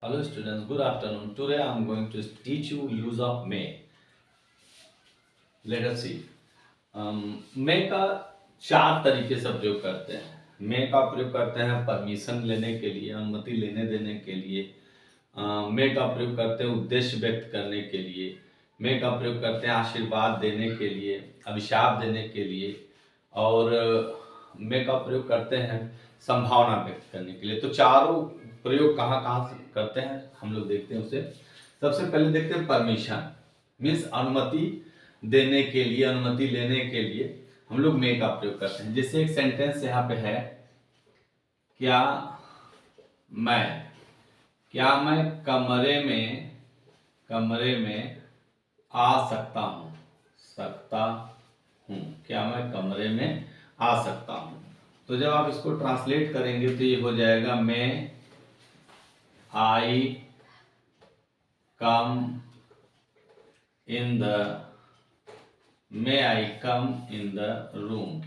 Hello students, good afternoon. Today I am going to teach you use of may. Let us see. may का चार तरीके से प्रयोग करते हैं. may का प्रयोग करते हैं परमिशन लेने के लिए, अनुमति लेने देने के लिए. may का प्रयोग करते हैं उद्देश्य व्यक्त करने के लिए. may का प्रयोग करते हैं आशीर्वाद देने के लिए, अभिशाप देने के लिए. और may का प्रयोग करते हैं संभावना व्यक्त करने के लिए. तो चारों प्रयोग कहाँ कहाँ से करते हैं हम लोग देखते हैं उसे. सबसे पहले देखते हैं परमिशन, मीन्स अनुमति देने के लिए, अनुमति लेने के लिए हम लोग मे का प्रयोग करते हैं. जैसे एक सेंटेंस यहाँ पे है, क्या मैं कमरे में आ सकता हूँ. क्या मैं कमरे में आ सकता हूँ. तो जब आप इसको ट्रांसलेट करेंगे तो ये हो जाएगा मैं आई कम इन द रूम.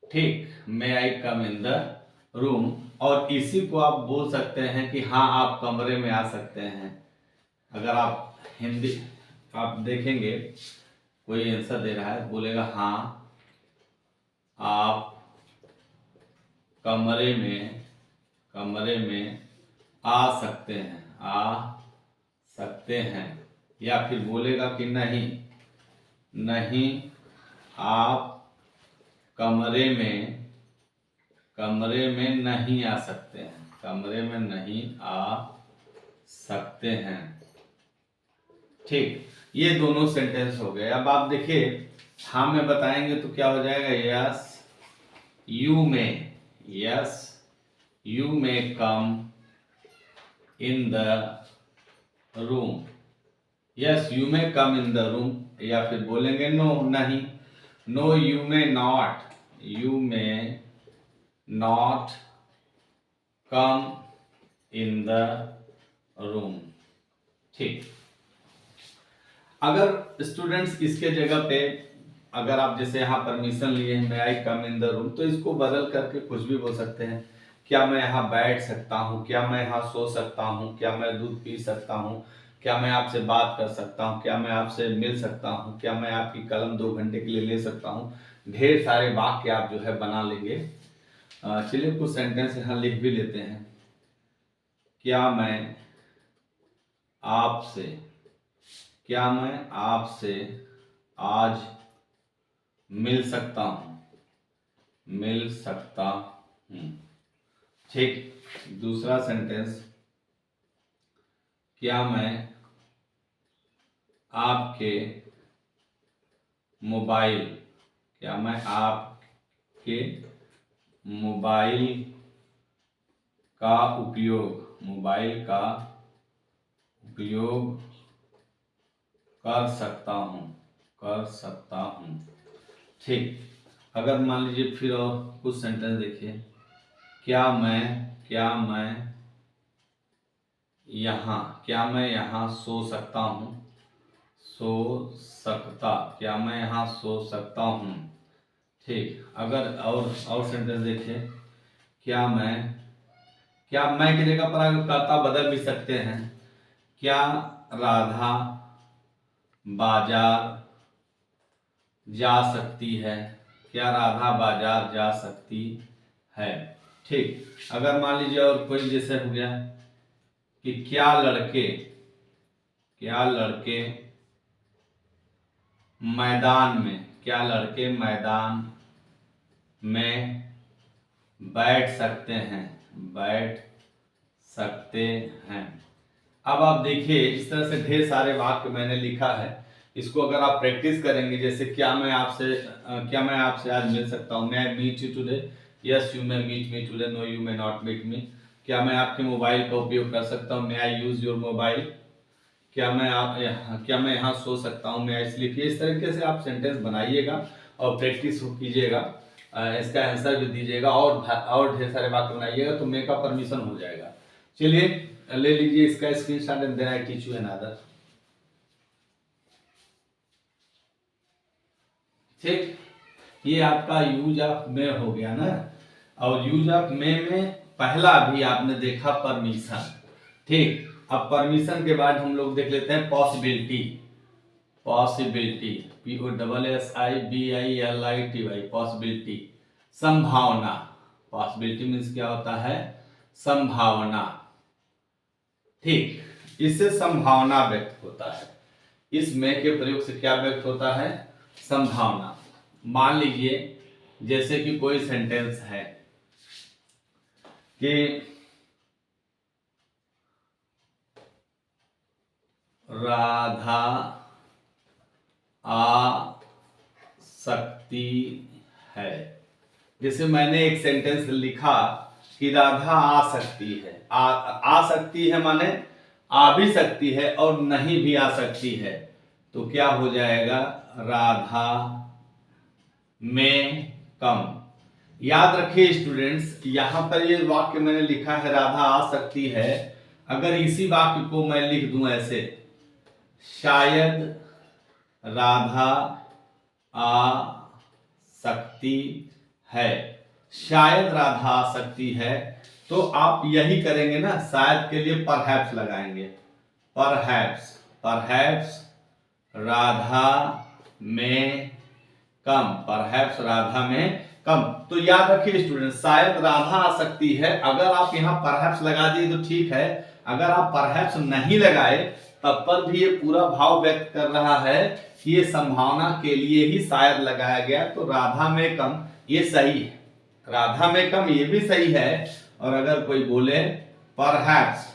ठीक, मे आई कम इन द रूम. और इसी को आप बोल सकते हैं कि हाँ आप कमरे में आ सकते हैं. अगर आप हिंदी आप देखेंगे कोई आंसर दे रहा है, बोलेगा हाँ आप कमरे में आ सकते हैं. या फिर बोलेगा कि नहीं आप कमरे में नहीं आ सकते हैं. कमरे में नहीं आ सकते हैं. ठीक, ये दोनों सेंटेंस हो गए. अब आप देखिए हाँ में बताएंगे तो क्या हो जाएगा. Yes you may come in the room. Yes you may come in the room. या फिर बोलेंगे नहीं, no you may not come in the room. ठीक, अगर स्टूडेंट्स इसके जगह पे अगर आप जैसे यहाँ परमिशन लिए हैं, मैं आई कम इन द रूम, तो इसको बदल करके कुछ भी बोल सकते हैं. क्या मैं यहाँ बैठ सकता हूँ, क्या मैं यहाँ सो सकता हूँ, क्या मैं दूध पी सकता हूँ, क्या मैं आपसे बात कर सकता हूँ, क्या मैं आपसे मिल सकता हूँ, क्या मैं आपकी कलम 2 घंटे के लिए ले सकता हूँ. ढेर सारे वाक्य आप जो है बना लेंगे. चलिए कुछ सेंटेंस यहाँ लिख भी लेते हैं. क्या मैं आपसे आज मिल सकता हूँ. ठीक, दूसरा सेंटेंस, क्या मैं आपके मोबाइल का उपयोग कर सकता हूँ. ठीक, अगर मान लीजिए फिर और कुछ सेंटेंस देखिए. क्या मैं यहाँ सो सकता हूँ. क्या मैं यहाँ सो सकता हूँ. ठीक, अगर और सेंटेंस देखिए. क्या मैं की जगह पर अगर कर्ता बदल भी सकते हैं. क्या राधा बाजार जा सकती है. ठीक, अगर मान लीजिए और कोई जैसे हो गया कि क्या लड़के मैदान में बैठ सकते हैं. अब आप देखिए इस तरह से ढेर सारे वाक्य मैंने लिखा है. इसको अगर आप प्रैक्टिस करेंगे, जैसे क्या मैं आपसे आज मिल सकता हूँ. मैं meet you today. Yes you may meet me today. No you may not meet me. क्या मैं आपके मोबाइल का उपयोग कर सकता हूँ. May I use your mobile. क्या मैं यहाँ सो सकता हूँ. मैं इसलिए इस तरीके से आप सेंटेंस बनाइएगा और प्रैक्टिस कीजिएगा. इसका आंसर भी दीजिएगा और ढेर सारे वाक्य बनाइएगा तो मे का परमिशन हो जाएगा. चलिए ले लीजिए इसका screenshot and then I teach you another. ठीक, ये आपका यूज ऑफ मे हो गया ना. और यूज ऑफ मे में पहला भी आपने देखा परमिशन, ठीक। अब परमिशन के बाद हम लोग देख लेते हैं पॉसिबिलिटी। पॉसिबिलिटी, POSSIBILITY, पॉसिबिलिटी, संभावना। पॉसिबिलिटी मीन्स क्या होता है? संभावना, ठीक। इससे संभावना व्यक्त होता है। इस में के प्रयोग से क्या व्यक्त होता है? संभावना। मान लीजिए जैसे कि कोई सेंटेंस है कि राधा आ सकती है। जैसे मैंने एक सेंटेंस लिखा कि राधा आ सकती है। आ सकती है माने आ भी सकती है और नहीं भी आ सकती है, तो क्या हो जाएगा? राधा में कम। याद रखिए स्टूडेंट्स, यहां पर ये वाक्य मैंने लिखा है राधा आ सकती है। अगर इसी वाक्य को मैं लिख दूं ऐसे, शायद राधा आ सकती है, शायद राधा आ सकती है, तो आप यही करेंगे ना, शायद के लिए परहैप्स लगाएंगे। परहैप्स, परहैप्स राधा में कम, परहैप्स राधा में कम। तो याद रखिए स्टूडेंट, शायद राधा आ सकती है, अगर आप यहाँ परहैप्स लगा दिए तो ठीक है। अगर आप परहैप्स नहीं लगाए तब पर भी ये पूरा भाव व्यक्त कर रहा है कि ये संभावना के लिए ही शायद लगाया गया, तो राधा में कम ये सही है। राधा में कम ये भी सही है। और अगर कोई बोले परहैप्स,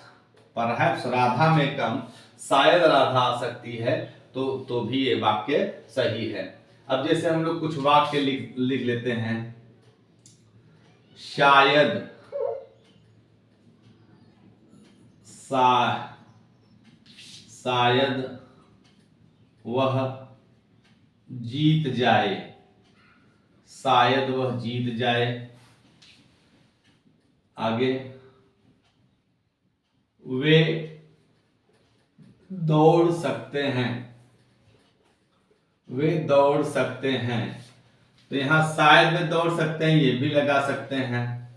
परहैप्स राधा में कम, शायद राधा आ सकती है, तो भी ये वाक्य सही है। अब जैसे हम लोग कुछ वाक्य लिख लेते हैं। शायद शायद वह जीत जाए, शायद वह जीत जाए। आगे, वे दौड़ सकते हैं, वे दौड़ सकते हैं। तो यहां शायद वे दौड़ सकते हैं ये भी लगा सकते हैं।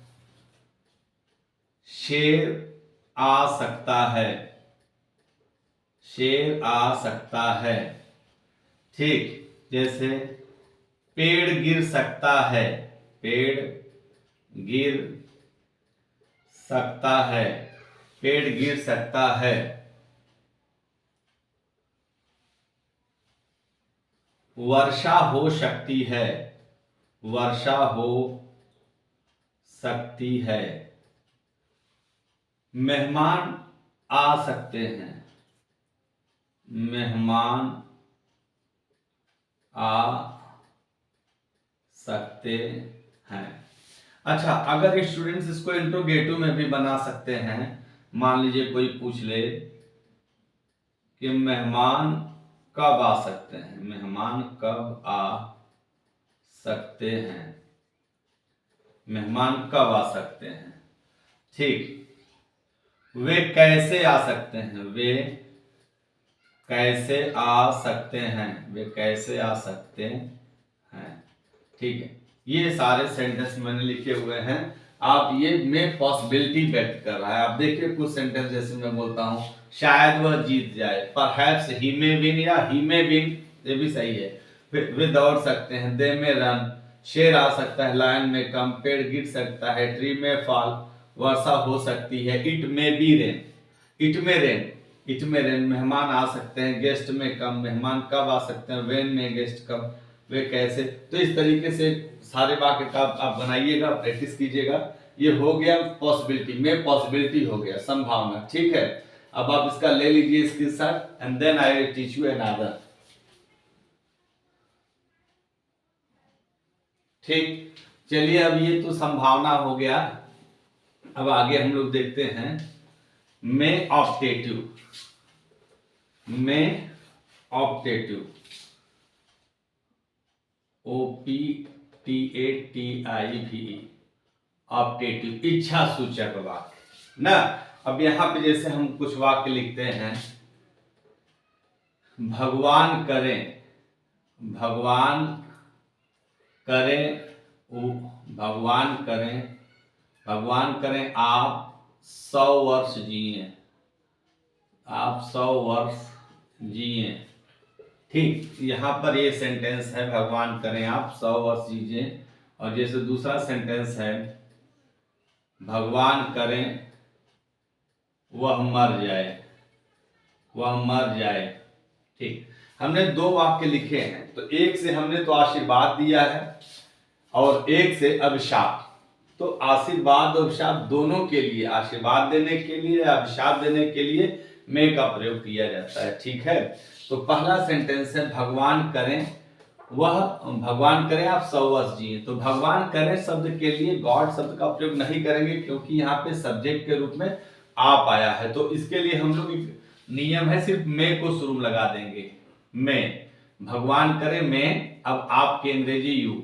शेर आ सकता है, शेर आ सकता है, ठीक। जैसे पेड़ गिर सकता है, पेड़ गिर सकता है, पेड़ गिर सकता है। वर्षा हो सकती है, वर्षा हो सकती है। मेहमान आ सकते हैं, मेहमान आ सकते हैं। अच्छा, अगर स्टूडेंट्स इसको इंट्रोगेटिव में भी बना सकते हैं। मान लीजिए कोई पूछ ले कि मेहमान कब आ सकते हैं, मेहमान कब आ सकते हैं, मेहमान कब आ सकते हैं, ठीक। वे कैसे आ सकते हैं, वे कैसे आ सकते हैं, वे कैसे आ सकते हैं, ठीक है। ये सारे सेंटेंस मैंने लिखे हुए हैं। आप ये में पॉसिबिलिटी व्यक्त कर रहा है। आप देखिए कुछ सेंटेंस जैसे मैं बोलता हूं, शायद वह जीत जाए, परहैप्स ही मे विन या ही मे विन, ये भी सही है। वे दौड़ सकते हैं, दे में रन, शेर आ सकता है, लायन में कम, पेड़ गिर सकता है, ट्री में फॉल, वर्षा हो सकती है, इट में बी रेन, इट में रेन, इट में रेन, मेहमान आ सकते हैं, गेस्ट में कम, मेहमान कब आ सकते हैं, वेन में गेस्ट कब, वे कैसे। तो इस तरीके से सारे वाक्य का आप बनाइएगा, प्रैक्टिस कीजिएगा। ये हो गया पॉसिबिलिटी में, पॉसिबिलिटी हो गया संभावना, ठीक है। अब आप इसका ले लीजिए screenshot and then I will teach you another, ठीक। चलिए, अब ये तो संभावना हो गया। अब आगे हम लोग देखते हैं में ऑप्टेटिव, में ऑप्टेटिव, OPTATIVE, ऑप्टेटिव, इच्छा सूचक वाक्य ना। अब यहां पे जैसे हम कुछ वाक्य लिखते हैं, भगवान करें, भगवान करें, भगवान करें, भगवान करें आप 100 वर्ष जिए, आप 100 वर्ष जिए। ठीक, यहाँ पर ये सेंटेंस है भगवान करें आप 100 वर्ष जिए। और जैसे दूसरा सेंटेंस है भगवान करें वह मर जाए, वह मर जाए। ठीक, हमने 2 वाक्य लिखे हैं, तो एक से हमने तो आशीर्वाद दिया है और एक से अभिशाप। तो आशीर्वाद और अभिशाप दोनों के लिए, आशीर्वाद देने के लिए, अभिशाप देने के लिए में का प्रयोग किया जाता है। ठीक है, तो पहला सेंटेंस है भगवान करें वह, भगवान करें आप 100 वर्ष जिए। तो भगवान करें शब्द के लिए गॉड शब्द का प्रयोग नहीं करेंगे, क्योंकि यहाँ पे सब्जेक्ट के रूप में आप आया है। तो इसके लिए हम लोग नियम है सिर्फ में को शुरू में लगा देंगे। में, भगवान करे में, अब आपके अंग्रेजी यू,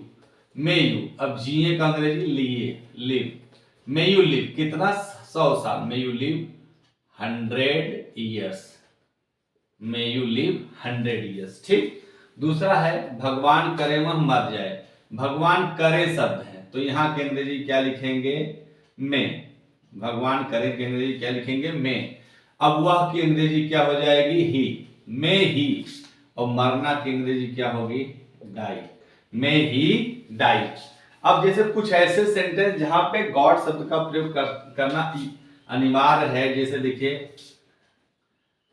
मे यू, अब जिए का अंग्रेजी लिए, लिव, मे यू लिव, कितना 100 साल, may you live 100 years, may you live 100 years. ठीक, दूसरा है भगवान करे वह मर जाए। भगवान करे शब्द है, तो यहाँ के अंग्रेजी क्या लिखेंगे, में। भगवान करे के अंग्रेजी क्या लिखेंगे, में। अब वह की अंग्रेजी क्या हो जाएगी, ही, में ही। और मरना की अंग्रेजी क्या होगी, डाई, में ही डाई। अब जैसे कुछ ऐसे सेंटेंस जहां पे गॉड शब्द का प्रयोग करना अनिवार्य है, जैसे देखिए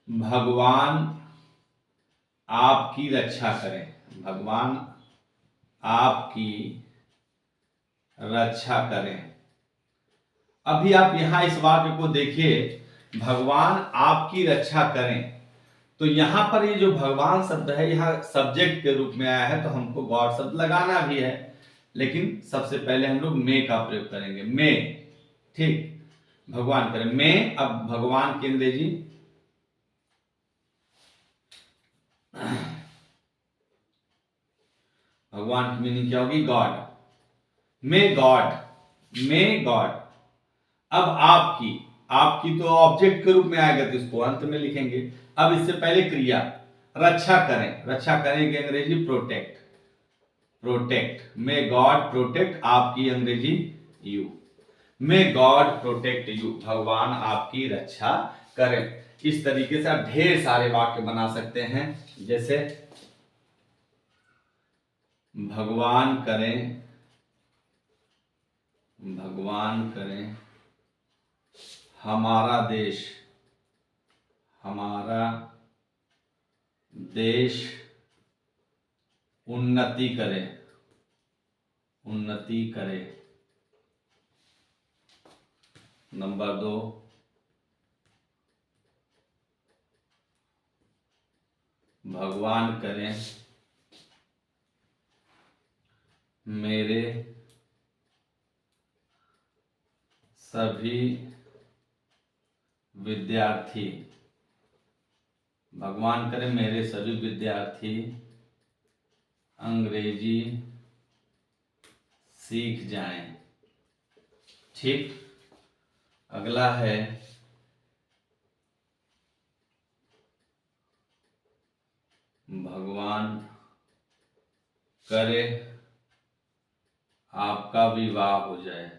भगवान आपकी रक्षा करें, भगवान आपकी रक्षा करें। अभी आप यहां इस वाक्य को देखिए, भगवान आपकी रक्षा करें, तो यहां पर ये जो भगवान शब्द है यहां सब्जेक्ट के रूप में आया है, तो हमको गॉड शब्द लगाना भी है, लेकिन सबसे पहले हम लोग में का प्रयोग करेंगे, में। ठीक, भगवान करें में। अब भगवान की अंग्रेजी भगवान की मीनिंग क्या होगी, God, may God, may God. अब आपकी, आपकी तो ऑब्जेक्ट के रूप में आएगा, तो इसको अंत में लिखेंगे। अब इससे पहले क्रिया, रक्षा करें, रक्षा करें की अंग्रेजी protect, protect, may God protect आपकी अंग्रेजी you, may God protect you, भगवान आपकी रक्षा करें। इस तरीके से आप ढेर सारे वाक्य बना सकते हैं, जैसे भगवान करें, भगवान करें हमारा देश, हमारा देश उन्नति करे, उन्नति करे। नंबर 2, भगवान करें मेरे सभी विद्यार्थी, भगवान करें मेरे सभी विद्यार्थी अंग्रेजी सीख जाएं। ठीक, अगला है भगवान करे आपका विवाह हो जाए,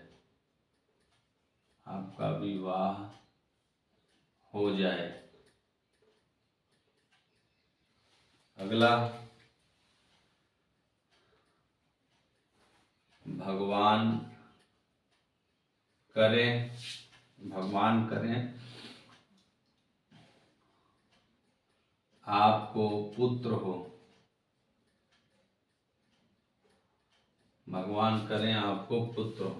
आपका विवाह हो जाए। अगला भगवान करें, भगवान करें आपको पुत्र हो, भगवान करें आपको पुत्र हो।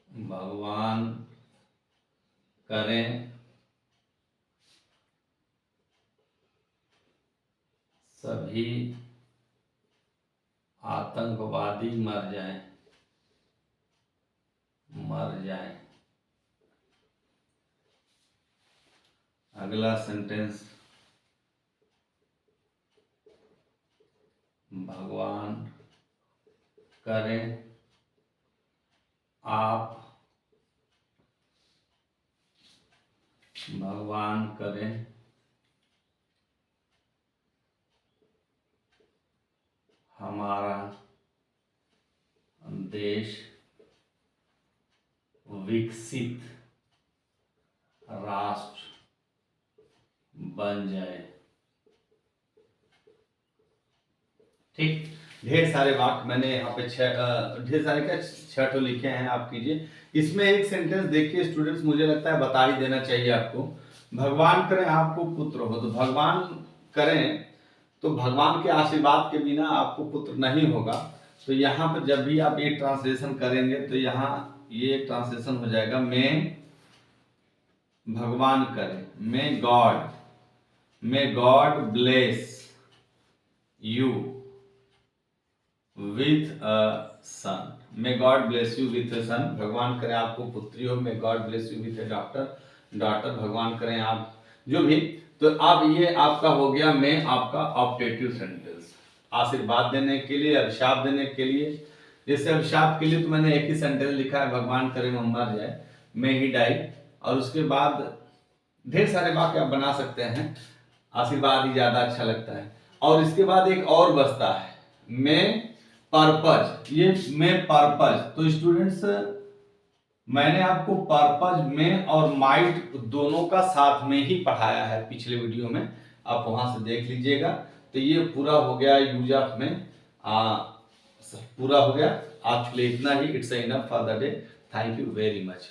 भगवान करें सभी आतंकवादी मर जाएं, मर जाएं। अगला सेंटेंस, भगवान करें आप, भगवान करें हमारा देश विकसित राष्ट्र बन जाए। ठीक, ढेर सारे वाक्य मैंने यहाँ पे ढेर सारे क्या 6 ठो लिखे हैं, आप कीजिए। इसमें एक सेंटेंस देखिए स्टूडेंट्स, मुझे लगता है बता ही देना चाहिए आपको। भगवान करें आपको पुत्र हो, तो भगवान करें तो भगवान के आशीर्वाद के बिना आपको पुत्र नहीं होगा। तो यहाँ पर जब भी आप ये ट्रांसलेशन करेंगे तो यहाँ ये ट्रांसलेशन हो जाएगा, मैं भगवान करे, may God bless you with a son, may God bless you with a son. भगवान करें आपको पुत्री हो, may God bless you with a daughter, भगवान करें आप जो भी। तो अब ये आपका हो गया मैं आपका ऑप्टेटिव सेंटेंस, आशीर्वाद देने के लिए, अभिशाप देने के लिए। जैसे अभिशाप के लिए तो मैंने एक ही सेंटेंस लिखा है, भगवान करे मैं मर जाए, मैं ही डाई। और उसके बाद ढेर सारे वाक्य आप बना सकते हैं, आशीर्वाद ही ज्यादा अच्छा लगता है। और इसके बाद एक और बचता है, मैं पर्पज, ये मैं पर्पज। तो स्टूडेंट्स मैंने आपको पर्पज में और माइट दोनों का साथ में ही पढ़ाया है पिछले वीडियो में, आप वहां से देख लीजिएगा। तो ये पूरा हो गया यूज ऑफ में, पूरा हो गया। आज के लिए इतना ही, it's enough for the day. Thank you very much.